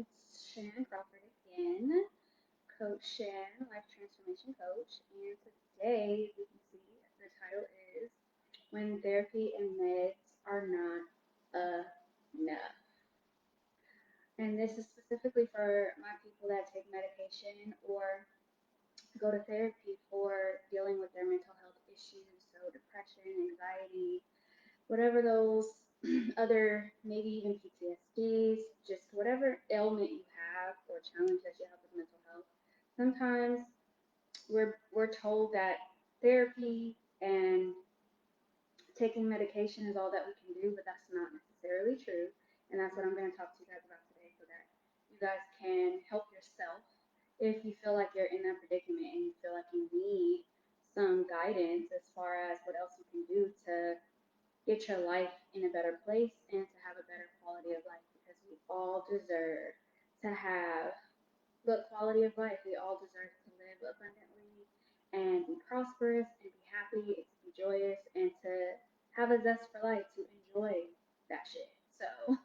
It's Shannon Crawford again, Coach Shan, Life Transformation Coach. And today, as you can see, the title is When Therapy and Meds Are Not Enough. And this is specifically for my people that take medication or go to therapy for dealing with their mental health issues, so depression, anxiety, whatever those other, maybe even PTSDs, just whatever ailment you have or challenge that you have with mental health. Sometimes we're told that therapy and taking medication is all that we can do, but that's not necessarily true. And that's what I'm going to talk to you guys about today so that you guys can help yourself if you feel like you're in that predicament and you feel like you need some guidance as far as what else you can do to get your life in a better place and to have a better quality of life because we all deserve to have good quality of life. We all deserve to live abundantly and be prosperous and be happy and to be joyous and to have a zest for life to enjoy that shit. So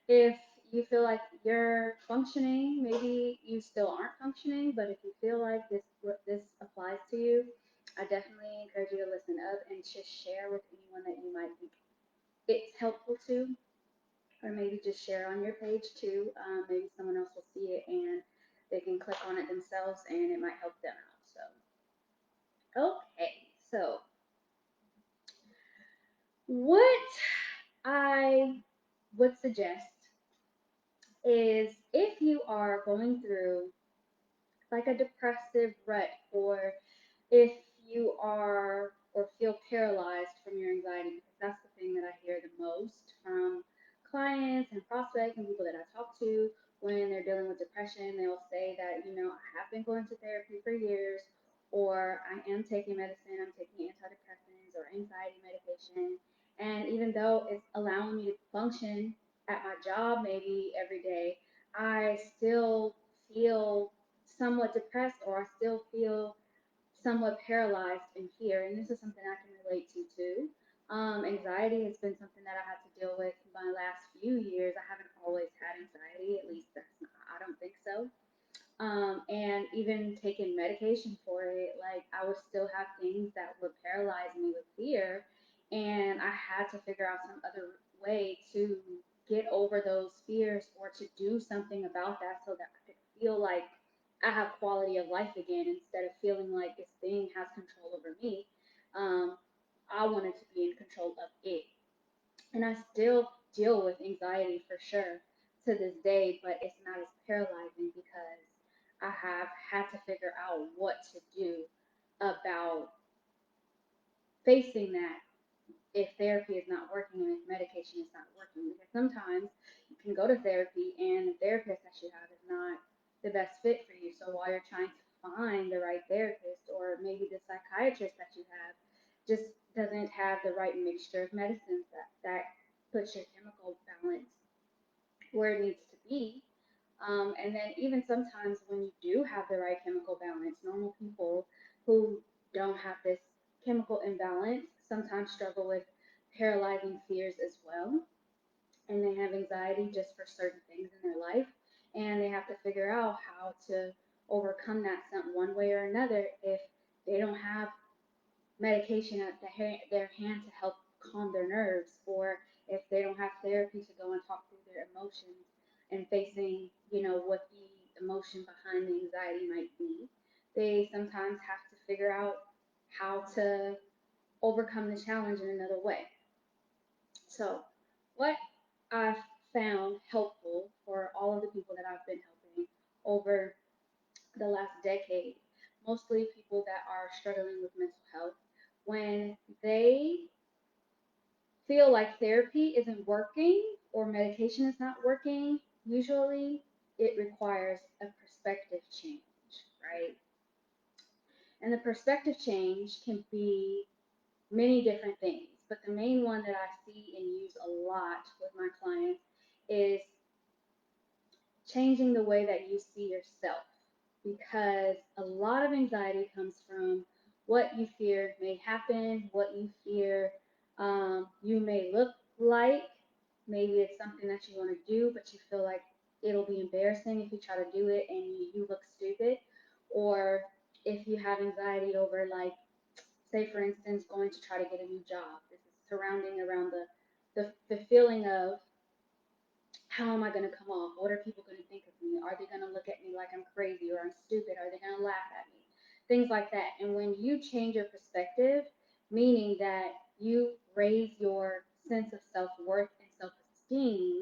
if you feel like you're functioning, maybe you still aren't functioning, but if you feel like this applies to you, I definitely encourage you to listen up and just share with anyone that you might think it's helpful to, or maybe just share on your page too. Maybe someone else will see it and they can click on it themselves and it might help them out. So, okay, so what I would suggest is if you are going through like a depressive rut, or if you are or feel paralyzed from your anxiety, because that's the thing that I hear the most from clients and prospects and people that I talk to when they're dealing with depression. They'll say that, I have been going to therapy for years, or I am taking medicine, I'm taking antidepressants or anxiety medication. And even though it's allowing me to function at my job maybe every day, I still feel somewhat depressed, or I still feel somewhat paralyzed in fear. And this is something I can relate to too. Anxiety has been something that I had to deal with my last few years. I haven't always had anxiety, at least that's not, I don't think so. And even taking medication for it, like I would still have things that would paralyze me with fear. And I had to figure out some other way to get over those fears or to do something about that so that I could feel like I have quality of life again instead of feeling like this thing has control over me. Um, I wanted to be in control of it. And I still deal with anxiety for sure to this day, but it's not as paralyzing because I have had to figure out what to do about facing that if therapy is not working and if medication is not working. Because sometimes you can go to therapy and the therapist that you have is not the best fit for you. So while you're trying to find the right therapist, or maybe the psychiatrist that you have just doesn't have the right mixture of medicines that puts your chemical balance where it needs to be. And then even sometimes when you do have the right chemical balance, normal people who don't have this chemical imbalance sometimes struggle with paralyzing fears as well. And they have anxiety just for certain things in their life. And they have to figure out how to overcome that some one way or another if they don't have medication at their hand to help calm their nerves, or if they don't have therapy to go and talk through their emotions and facing, what the emotion behind the anxiety might be. They sometimes have to figure out how to overcome the challenge in another way. So, what I've found helpful for all of the people that I've been helping over the last decade, mostly people that are struggling with mental health, when they feel like therapy isn't working or medication is not working, usually it requires a perspective change, right? And the perspective change can be many different things, but the main one that I see and use a lot with my clients is changing the way that you see yourself, because a lot of anxiety comes from what you fear may happen, what you fear you may look like. Maybe it's something that you want to do, but you feel like it'll be embarrassing if you try to do it and you look stupid. Or if you have anxiety over, like, say for instance, going to try to get a new job. This is surrounding around the feeling of, how am I going to come off? What are people going to think of me? Are they going to look at me like I'm crazy or I'm stupid? Are they going to laugh at me? Things like that. And when you change your perspective, meaning that you raise your sense of self worth and self esteem,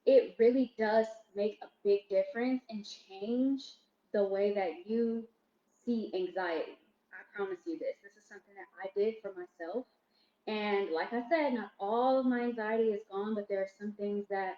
it really does make a big difference and change the way that you see anxiety. I promise you this. This is something that I did for myself. And like I said, not all of my anxiety is gone, but there are some things that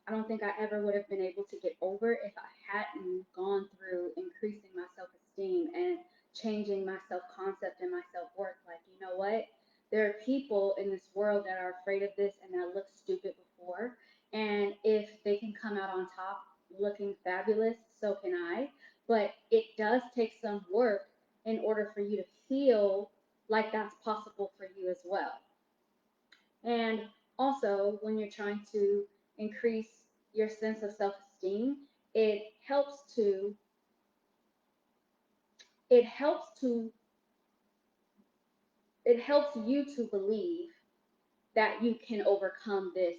I don't think I ever would have been able to get over if I hadn't gone through increasing my self esteem and changing my self concept and my self worth. Like, you know what? There are people in this world that are afraid of this and that looked stupid before. And if they can come out on top looking fabulous, so can I. But it does take some work in order for you to feel like that's possible for you as well. And also, when you're trying to increase your sense of self-esteem, it helps to it helps to it helps you to believe that you can overcome this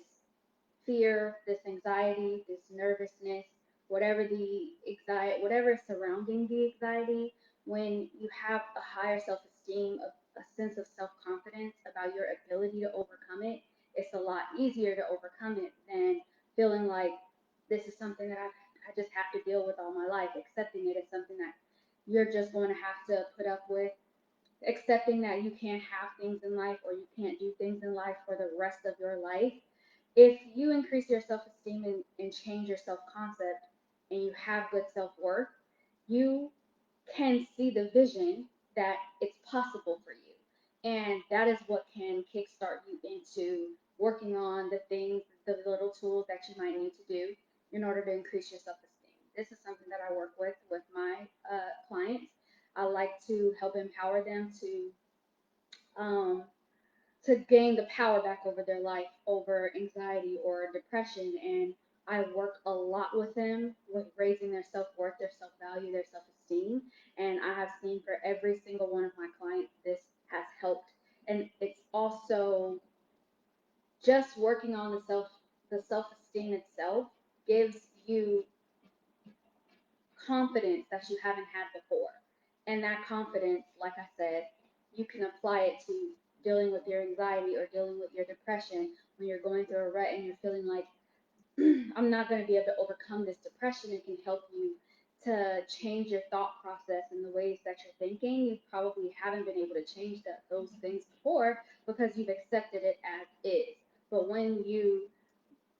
fear, this anxiety, this nervousness, whatever is surrounding the anxiety. When you have a higher self-esteem, a sense of self-confidence about your ability to overcome it, it's a lot easier to overcome it than feeling like this is something that I just have to deal with all my life. Accepting it is something that you're just going to have to put up with. Accepting that you can't have things in life or you can't do things in life for the rest of your life. If you increase your self esteem and change your self concept and you have good self worth, you can see the vision that it's possible for you. And that is what can kickstart you into working on the things, the little tools that you might need to do in order to increase your self esteem. This is something that I work with my clients. I like to help empower them um, to gain the power back over their life, over anxiety or depression. And I work a lot with them with raising their self worth, their self value, their self esteem. And I have seen for every single one of my clients, this has helped. And it's also just working on the self esteem itself gives you confidence that you haven't had before. And that confidence, like I said, you can apply it to dealing with your anxiety or dealing with your depression when you're going through a rut and you're feeling like, I'm not going to be able to overcome this depression. It can help you to change your thought process and the ways that you're thinking. You probably haven't been able to change those things before because you've accepted it as is. But when you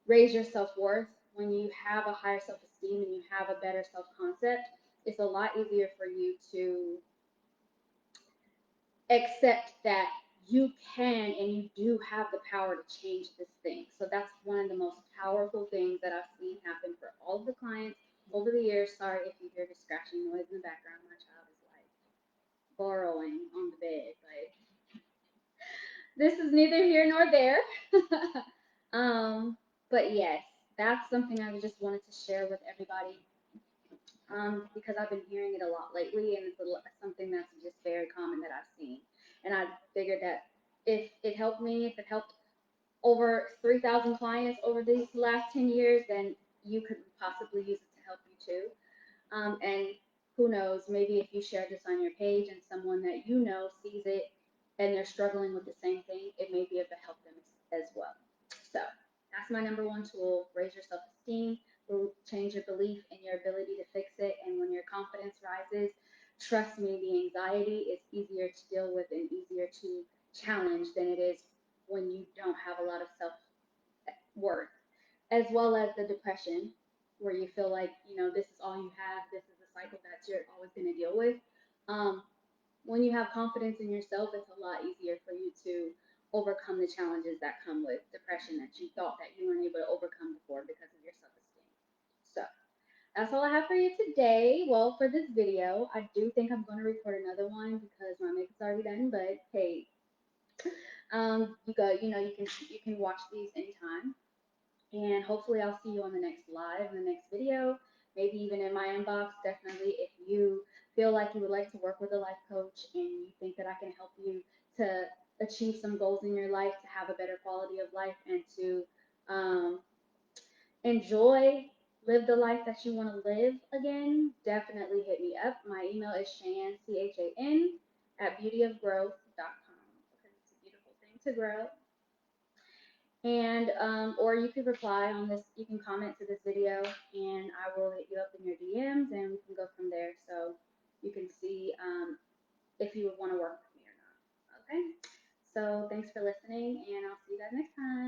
raise your self worth, when you have a higher self esteem and you have a better self concept, it's a lot easier for you to accept that you can and you do have the power to change this thing. So that's one of the most powerful things that I've seen happen for all of the clients over the years. Sorry if you hear the scratching noise in the background. My child is like burrowing on the bed, but this is neither here nor there. um, but yes, that's something I just wanted to share with everybody, because I've been hearing it a lot lately, and something that's just very common that I've seen. And I figured that if it helped me, if it helped over 3,000 clients over these last 10 years, then you could possibly use it to help you too. And who knows, maybe if you share this on your page and someone that you know sees it and they're struggling with the same thing, it may be able to help them as well. So that's my number one tool: raise your self esteem, change your belief in your ability to fix it. And when your confidence rises, trust me, the anxiety is easier to deal with and easier to challenge than it is when you don't have a lot of self worth, as well as the depression, where you feel like, this is all you have, this is the cycle that you're always going to deal with. Um, when you have confidence in yourself, it's a lot easier for you to overcome the challenges that come with depression that you thought that you weren't able to overcome before because of your self esteem. So, that's all I have for you today. Well, for this video, I do think I'm going to record another one because my makeup's already done. But hey, you can watch these anytime. And hopefully, I'll see you on the next live, in the next video, maybe even in my inbox. Definitely, if you feel like you would like to work with a life coach and you think that I can help you to achieve some goals in your life, to have a better quality of life, and to um, enjoy, live the life that you want to live again, definitely hit me up. My email is Shan, CHAN, at beautyofgrowth.com, because it's a beautiful thing to grow. And or you could reply on this, you can comment to this video, and I will hit you up in your DMs, and we can go from there. So you can see if you would want to work with me or not. Okay. So thanks for listening, and I'll see you guys next time.